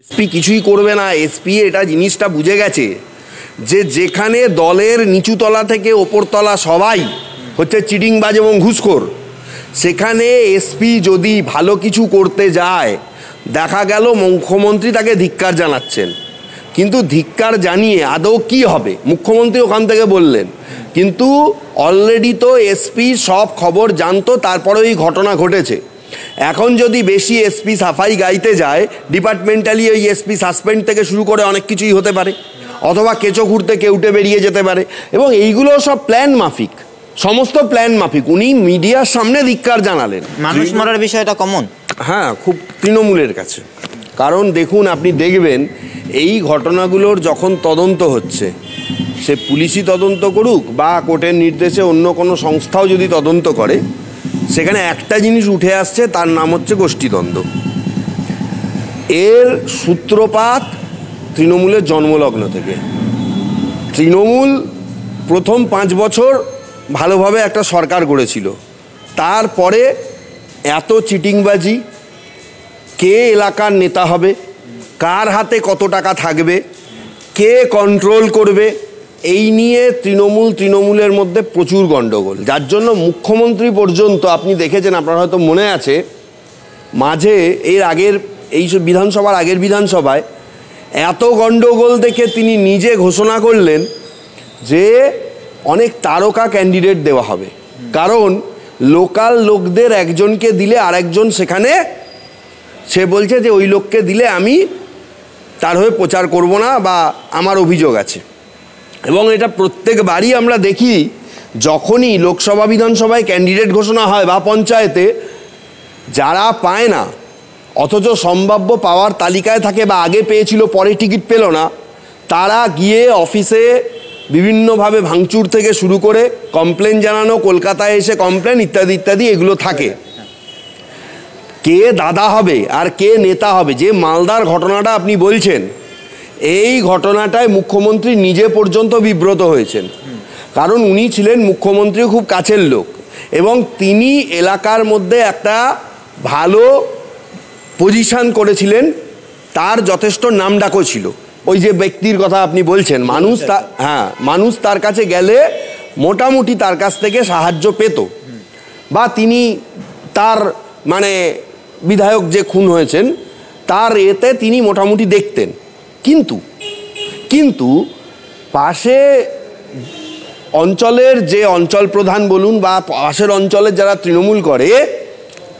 SP কিছুই করবে না। এসপি এটা জিনিসটা বুঝে গেছে যে যেখানে দলের নিচুতলা থেকে ওপরতলা সবাই হচ্ছে চিটিংবাজ এবং ঘুষখোর, সেখানে এসপি যদি ভালো কিছু করতে যায়, দেখা গেল মুখ্যমন্ত্রী তাকে ধিক্কার জানাচ্ছেন, কিন্তু ধিক্কার জানিয়ে আদৌ কি হবে মুখ্যমন্ত্রী ওখান থেকে বললেন, কিন্তু অলরেডি তো এসপি সব খবর জানতো, তারপরে এই ঘটনা ঘটেছে। এখন যদি বেশি এসপি সাফাই গাইতে যায়, ডিপার্টমেন্টালি ওই এসপি সাসপেন্ড থেকে শুরু করে অনেক কিছুই হতে পারে, অথবা কেঁচো ঘুরতে কেউটে বেরিয়ে যেতে পারে, এবং এইগুলো সব প্ল্যান মাফিক, সমস্ত প্ল্যান মাফিক। উনি মিডিয়ার সামনে ধিক্কার জানালেন। মানুষ মারার বিষয়টা কমন, হ্যাঁ, খুব তৃণমূলের কাছে। কারণ দেখুন, আপনি দেখবেন এই ঘটনাগুলোর যখন তদন্ত হচ্ছে, সে পুলিশই তদন্ত করুক বা কোর্টের নির্দেশে অন্য কোনো সংস্থাও যদি তদন্ত করে, সেখানে একটা জিনিস উঠে আসছে, তার নাম হচ্ছে গোষ্ঠীদ্বন্দ্ব। এর সূত্রপাত তৃণমূলের জন্মলগ্ন থেকে। তৃণমূল প্রথম 5 বছর ভালোভাবে একটা সরকার গড়েছিল, তারপরে এত চিটিংবাজি, কে এলাকার নেতা হবে, কার হাতে কত টাকা থাকবে, কে কন্ট্রোল করবে, এই নিয়ে তৃণমূলের মধ্যে প্রচুর গণ্ডগোল। যার জন্য মুখ্যমন্ত্রী পর্যন্ত, আপনি দেখেছেন, আপনার হয়তো মনে আছে, মাঝে এই বিধানসভার আগের বিধানসভায় এত গণ্ডগোল দেখে তিনি নিজে ঘোষণা করলেন যে অনেক তারকা ক্যান্ডিডেট দেওয়া হবে, কারণ লোকাল লোকদের একজনকে দিলে আরেকজন সেখানে, সে বলছে যে ওই লোককে দিলে আমি তার হয়ে প্রচার করব না বা আমার অভিযোগ আছে। এবং এটা প্রত্যেকবারই আমরা দেখি, যখনই লোকসভা বিধানসভায় ক্যান্ডিডেট ঘোষণা হয় বা পঞ্চায়েতে, যারা পায় না অথচ সম্ভাব্য পাওয়ার তালিকায় থাকে বা আগে পেয়েছিল পরে টিকিট পেল না, তারা গিয়ে অফিসে বিভিন্নভাবে ভাঙচুর থেকে শুরু করে কমপ্লেন জানানো, কলকাতায় এসে কমপ্লেন ইত্যাদি ইত্যাদি এগুলো থাকে। কে দাদা হবে আর কে নেতা হবে, যে মালদার ঘটনাটা আপনি বলছেন, এই ঘটনাটায় মুখ্যমন্ত্রী নিজে পর্যন্ত বিব্রত হয়েছেন, কারণ উনি ছিলেন মুখ্যমন্ত্রীর খুব কাছের লোক এবং তিনি এলাকার মধ্যে একটা ভালো পজিশন করেছিলেন, তার যথেষ্ট নামডাকও ছিল। ওই যে ব্যক্তির কথা আপনি বলছেন, মানুষ তার কাছে গেলে মোটামুটি তার কাছ থেকে সাহায্য পেত, বা তিনি তার বিধায়ক যে খুন হয়েছেন তার এতে তিনি মোটামুটি দেখতেন। কিন্তু পাশে অঞ্চলের যে অঞ্চল প্রধান বলুন বা পাশের অঞ্চলের যারা তৃণমূল করে,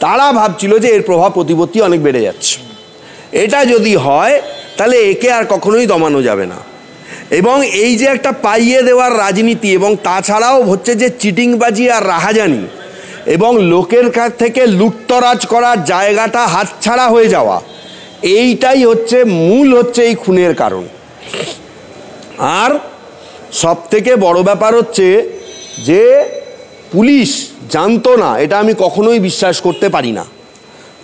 তারা ভাবছিল যে এর প্রভাব প্রতিপত্তি অনেক বেড়ে যাচ্ছে, এটা যদি হয় তাহলে একে আর কখনোই দমানো যাবে না। এবং এই যে একটা পাইয়ে দেওয়ার রাজনীতি, এবং তাছাড়াও হচ্ছে যে চিটিংবাজি আর রাহাজানি এবং লোকের কাছ থেকে লুটতরাজ করার জায়গাটা হাতছাড়া হয়ে যাওয়া, এইটাই হচ্ছে এই খুনের কারণ। আর সব থেকে বড় ব্যাপার হচ্ছে যে পুলিশ জানতো না, এটা আমি কখনোই বিশ্বাস করতে পারি না।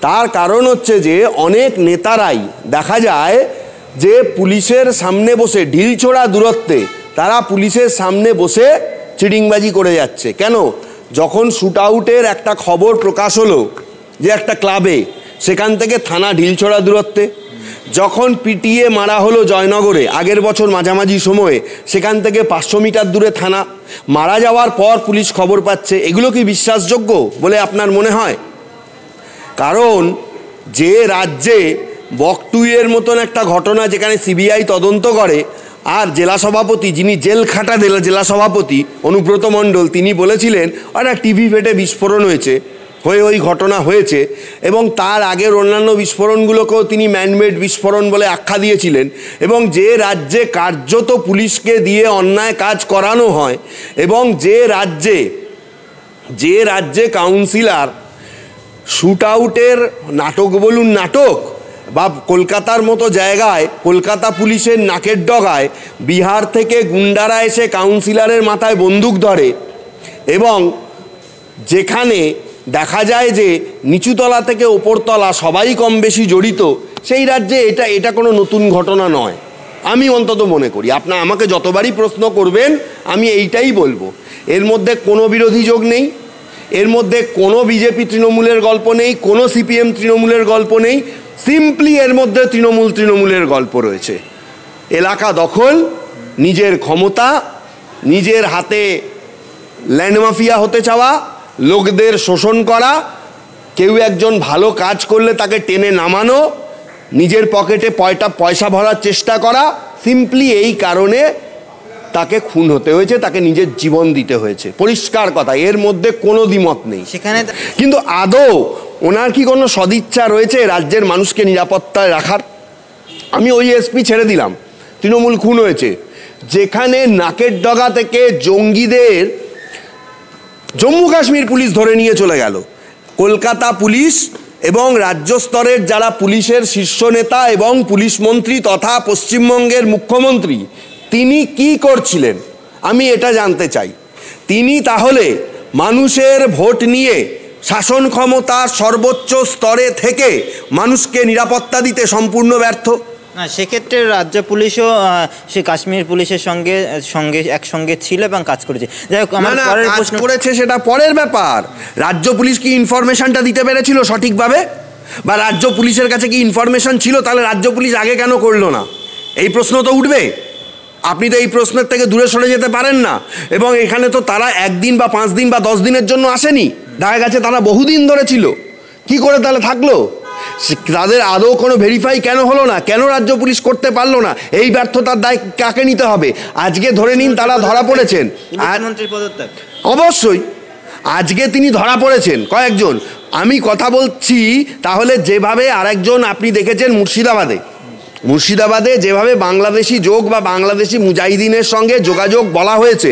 তার কারণ হচ্ছে যে অনেক নেতারাই দেখা যায় যে পুলিশের সামনে বসে ঢিলছোড়া দূরত্বে তারা পুলিশের সামনে বসে চিটিংবাজি করে যাচ্ছে। কেন? যখন শুট আউটের একটা খবর প্রকাশ হলো যে একটা ক্লাবে, সেখান থেকে থানা ঢিলছোড়া দূরত্বে। যখন পিটিয়ে মারা হলো জয়নগরে আগের বছর মাঝামাঝি সময়ে, সেখান থেকে 500 মিটার দূরে থানা। মারা যাওয়ার পর পুলিশ খবর পাচ্ছে। এগুলো কি বিশ্বাসযোগ্য বলে আপনার মনে হয়? কারণ যে রাজ্যে বকটুইয়ের মতন একটা ঘটনা, যেখানে সিবিআই তদন্ত করে, আর জেলা সভাপতি, যিনি জেল খাটা জেলা সভাপতি অনুব্রত মণ্ডল, তিনি বলেছিলেন একটা টিভি ফেটে বিস্ফোরণ হয়েছে, ওই ঘটনা হয়েছে, এবং তার আগের অন্যান্য বিস্ফোরণগুলোকেও তিনি ম্যানমেড বিস্ফোরণ বলে আখ্যা দিয়েছিলেন। এবং যে রাজ্যে কার্যত পুলিশকে দিয়ে অন্যায় কাজ করানো হয়, এবং যে রাজ্যে কাউন্সিলর শুট আউটের নাটক বা কলকাতার মতো জায়গায়, কলকাতা পুলিশের নাকের ডগায় বিহার থেকে গুন্ডারা এসে কাউন্সিলরের মাথায় বন্দুক ধরে, এবং যেখানে দেখা যায় যে নিচুতলা থেকে ওপরতলা সবাই কম বেশি জড়িত, সেই রাজ্যে এটা কোনো নতুন ঘটনা নয়, আমি অন্তত মনে করি। আমাকে যতবারই প্রশ্ন করবেন আমি এইটাই বলবো, এর মধ্যে কোনো বিরোধী যোগ নেই, এর মধ্যে কোনো বিজেপি তৃণমূলের গল্প নেই, কোনো সিপিএম তৃণমূলের গল্প নেই। সিম্পলি এর মধ্যে তৃণমূলের গল্প রয়েছে। এলাকা দখল, নিজের ক্ষমতা, নিজের হাতে ল্যান্ড মাফিয়া হতে চাওয়া, লোকদের শোষণ করা, কেউ একজন ভালো কাজ করলে তাকে টেনে নামানো, নিজের পকেটে পয়সা ভরার চেষ্টা করা। সিম্পলি এই কারণে তাকে খুন হতে হয়েছে, তাকে নিজের জীবন দিতে হয়েছে। পরিষ্কার কথা, এর মধ্যে কোনো দ্বিমত নেই। সেখানে কিন্তু আদৌ ওনার কি কোনো সদিচ্ছা রয়েছে রাজ্যের মানুষকে নিরাপত্তায় রাখার? আমি ওই এসপি ছেড়ে দিলাম, তৃণমূল খুন হয়েছে, যেখানে নাকের ডগা থেকে জঙ্গিদের জম্মু কাশ্মীর পুলিশ ধরে নিয়ে চলে গেল। কলকাতা পুলিশ এবং রাজ্য স্তরের যারা পুলিশের শীর্ষ নেতা এবং পুলিশ মন্ত্রী তথা পশ্চিমবঙ্গের মুখ্যমন্ত্রী, তিনি কি করছিলেন আমি এটা জানতে চাই। তিনি তাহলে মানুষের ভোট নিয়ে শাসন ক্ষমতার সর্বোচ্চ স্তরে থেকে মানুষকে নিরাপত্তা দিতে সম্পূর্ণ ব্যর্থ। না, সেক্ষেত্রে রাজ্য পুলিশও সে কাশ্মীর পুলিশের একসঙ্গে ছিল এবং কাজ করেছে। যাই হোক, আমার পরের প্রশ্ন করেছে সেটা পরের ব্যাপার। রাজ্য পুলিশ কি ইনফরমেশনটা দিতে পেরেছিল সঠিকভাবে? বা রাজ্য পুলিশের কাছে কি ইনফরমেশন ছিল? তাহলে রাজ্য পুলিশ আগে কেন করলো না? এই প্রশ্ন তো উঠবে। আপনি তো এই প্রশ্নের থেকে দূরে সরে যেতে পারেন না। এবং এখানে তো তারা একদিন বা 5 দিন বা 10 দিনের জন্য আসেনি, দেখা গেছে তারা বহুদিন ধরে ছিল। কি করে তাহলে থাকলো? তাদের আদৌ কোনো ভেরিফাই কেন হলো না? কেন রাজ্য পুলিশ করতে পারলো না? এই ব্যর্থতার দায় কাকে নিতে হবে? আজকে ধরে নিন তারা ধরা পড়েছেন, অবশ্যই আজকে তিনি ধরা পড়েছেন কয়েকজন। আমি কথা বলছি তাহলে যেভাবে আরেকজন আপনি দেখেছেন মুর্শিদাবাদে যেভাবে বাংলাদেশি যোগ বা বাংলাদেশি মুজাহিদিনের সঙ্গে যোগাযোগ বলা হয়েছে,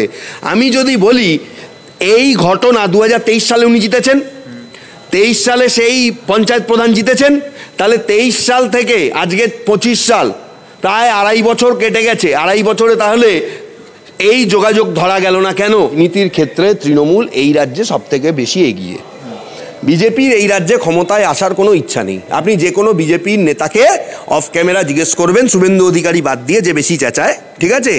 আমি যদি বলি এই ঘটনা 2023 সালে উনি জিতেছেন, 23 সালে সেই পঞ্চায়েত প্রধান জিতেছেন, তাহলে 23 সাল থেকে আজকে 25 সাল, প্রায় 2.5 বছর কেটে গেছে। 2.5 বছরে তাহলে এই যোগাযোগ ধরা গেল না কেন? নীতির ক্ষেত্রে তৃণমূল এই রাজ্যে সব থেকে বেশি এগিয়ে। বিজেপির এই রাজ্যে ক্ষমতায় আসার কোনো ইচ্ছা নেই। আপনি যে কোনো বিজেপির নেতাকে অফ ক্যামেরা জিজ্ঞেস করবেন, শুভেন্দু অধিকারী বাদ দিয়ে, যে বেশি চেঁচায়, ঠিক আছে,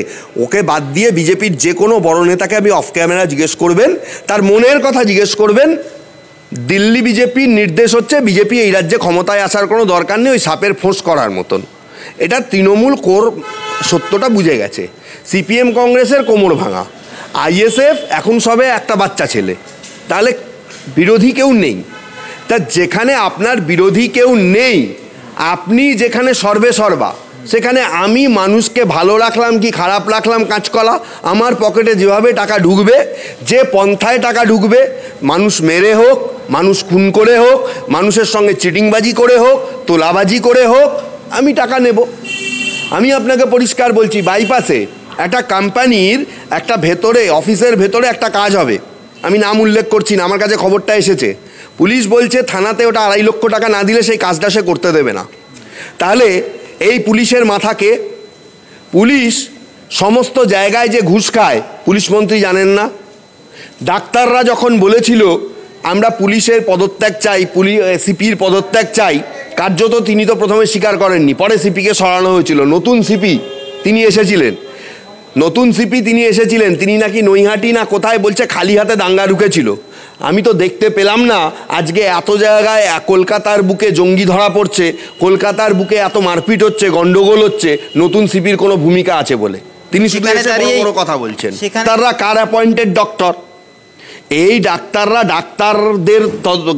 ওকে বাদ দিয়ে বিজেপির যে কোনো বড় নেতাকে আপনি অফ ক্যামেরা জিজ্ঞেস করবেন, তার মনের কথা জিজ্ঞেস করবেন, দিল্লি বিজেপির নির্দেশ হচ্ছে বিজেপি এই রাজ্যে ক্ষমতায় আসার কোনো দরকার নেই, ওই সাপের ফোঁস করার মতন। এটা তৃণমূল কোর সত্যটা বুঝে গেছে। সিপিএম কংগ্রেসের কোমর ভাঙা, আইএসএফ এখন সবে একটা বাচ্চা ছেলে, তাহলে বিরোধী কেউ নেই। তা যেখানে আপনার বিরোধী কেউ নেই, আপনি যেখানে সর্বেসর্বা, সেখানে আমি মানুষকে ভালো রাখলাম কি খারাপ রাখলাম কাঁচকলা, আমার পকেটে যেভাবে টাকা ঢুকবে, যে পন্থায় টাকা ঢুকবে, মানুষ মেরে হোক, মানুষ খুন করে হোক, মানুষের সঙ্গে চিটিংবাজি করে হোক, তোলাবাজি করে হোক, আমি টাকা নেব। আমি আপনাকে পরিষ্কার বলছি, বাইপাসে একটা কোম্পানির একটা ভেতরে, অফিসের ভেতরে একটা কাজ হবে, আমি নাম উল্লেখ করছি না, আমার কাছে খবরটা এসেছে। পুলিশ বলছে থানাতে ওটা 2.5 লক্ষ টাকা না দিলে সেই কাজটা সে করতে দেবে না। তাহলে এই পুলিশের মাথাকে, পুলিশ সমস্ত জায়গায় যে ঘুষ খায় পুলিশ মন্ত্রী জানেন না? ডাক্তাররা যখন বলেছিল আমরা পুলিশের পদত্যাগ চাই, সিপির পদত্যাগ চাই, কার্যত তিনি তো প্রথমে স্বীকার করেননি, পরে সিপিকে সরানো হয়েছিল। নতুন সিপি তিনি এসেছিলেন, তিনি নাকি নৈহাটি না কোথায় বলছে খালি হাতে দাঙ্গা ঢুকেছিল। আমি তো দেখতে পেলাম না আজকে এত জায়গায় কলকাতার বুকে জঙ্গি ধরা পড়ছে, কলকাতার বুকে এত মারপিট হচ্ছে, গন্ডগোল হচ্ছে, নতুন সিপির কোনো ভূমিকা আছে বলে। তিনি শুধু বড় কথা বলছেন। তারা কার অ্যাপয়েন্টেড ডক্টর? এই ডাক্তারদের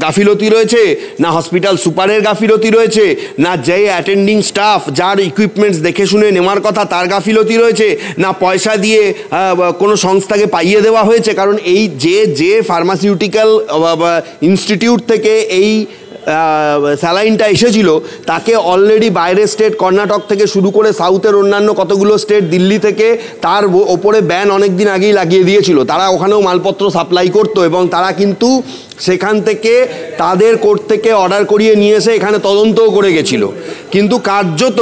গাফিলতি রয়েছে, না হসপিটাল সুপারের গাফিলতি রয়েছে, না যে অ্যাটেন্ডিং স্টাফ যার ইকুইপমেন্টস দেখে শুনে নেওয়ার কথা তার গাফিলতি রয়েছে, না পয়সা দিয়ে কোনো সংস্থাকে পাইয়ে দেওয়া হয়েছে? কারণ এই যে ফার্মাসিউটিক্যাল ইনস্টিটিউট থেকে এই স্যালাইনটা এসেছিল, তাকে অলরেডি বাইরের স্টেট, কর্ণাটক থেকে শুরু করে সাউথের অন্যান্য কতগুলো স্টেট, দিল্লি থেকে তার ওপরে ব্যান অনেক দিন আগেই লাগিয়ে দিয়েছিল। তারা ওখানেও মালপত্র সাপ্লাই করতো এবং তারা কিন্তু সেখান থেকে তাদের কোর্ট থেকে অর্ডার করিয়ে নিয়ে এসে এখানে তদন্তও করে গেছিল। কিন্তু কার্যত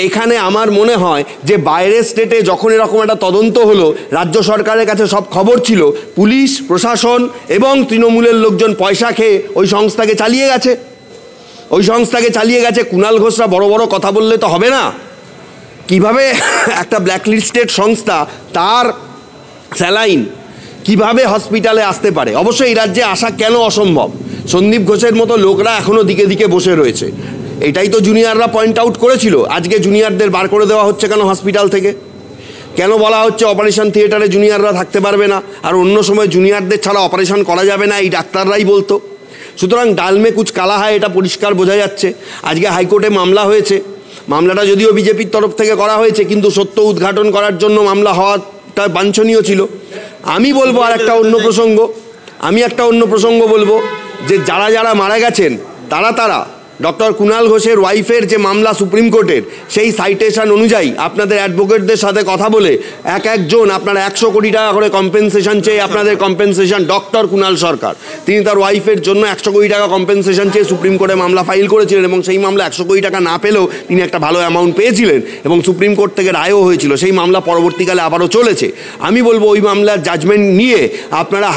এখানে আমার মনে হয় যে বাইরের স্টেটে যখন এরকম একটা তদন্ত হলো, রাজ্য সরকারের কাছে সব খবর ছিল, পুলিশ প্রশাসন এবং তৃণমূলের লোকজন পয়সা খেয়ে ওই সংস্থাকে চালিয়ে গেছে। কুণাল ঘোষরা বড় বড় কথা বললে তো হবে না। কিভাবে একটা ব্ল্যাকলিস্টেড সংস্থা তার স্যালাইন কিভাবে হসপিটালে আসতে পারে? অবশ্যই এই রাজ্যে আসা কেন অসম্ভব? সন্দীপ ঘোষের মতো লোকরা এখনও দিকে দিকে বসে রয়েছে। এটাই তো জুনিয়ররা পয়েন্ট আউট করেছিল। আজকে জুনিয়রদের বার করে দেওয়া হচ্ছে কেন হসপিটাল থেকে? কেন বলা হচ্ছে অপারেশন থিয়েটারে জুনিয়ররা থাকতে পারবে না, আর অন্য সময় জুনিয়রদের ছাড়া অপারেশন করা যাবে না, এই ডাক্তাররাই বলতো। সুতরাং ডালমে কুচ কালা হয়, এটা পরিষ্কার বোঝা যাচ্ছে। আজকে হাইকোর্টে মামলা হয়েছে, মামলাটা যদিও বিজেপির তরফ থেকে করা হয়েছে, কিন্তু সত্য উদ্ঘাটন করার জন্য মামলা হওয়াটা বাঞ্ছনীয় ছিল। আমি বলবো আর একটা অন্য প্রসঙ্গ বলবো যে যারা যারা মারা গেছেন তারা ডক্টর কুণাল ঘোষের ওয়াইফের যে মামলা সুপ্রিম কোর্টের, সেই সাইটেশন অনুযায়ী আপনাদের অ্যাডভোকেটদের সাথে কথা বলে একজন আপনারা 100 কোটি টাকা করে কম্পেনসেশন চেয়ে, আপনাদের কম্পেনসেশন ডক্টর কুণাল সরকার, তিনি তার ওয়াইফের জন্য 100 কোটি টাকা কম্পেনসেশন চেয়ে সুপ্রিম কোর্টে মামলা ফাইল করেছিলেন, এবং সেই মামলা 100 কোটি টাকা না পেলেও তিনি একটা ভালো অ্যামাউন্ট পেয়েছিলেন এবং সুপ্রিম কোর্ট থেকে রায়ও হয়েছিল। সেই মামলা পরবর্তীকালে আবারও চলেছে। আমি বলবো ওই মামলার জাজমেন্ট নিয়ে আপনারা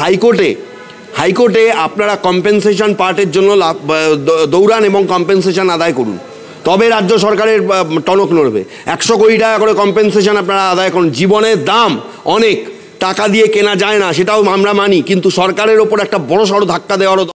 হাইকোর্টে আপনারা কম্পেনসেশন পার্টের জন্য দৌড়ান এবং কম্পেনসেশন আদায় করুন, তবে রাজ্য সরকারের টনক নড়বে। 100 কোটি টাকা করে কম্পেনসেশন আপনারা আদায় করুন। জীবনের দাম অনেক, টাকা দিয়ে কেনা যায় না, সেটাও আমরা মানি, কিন্তু সরকারের ওপর একটা বড় সড় ধাক্কা দেওয়ারও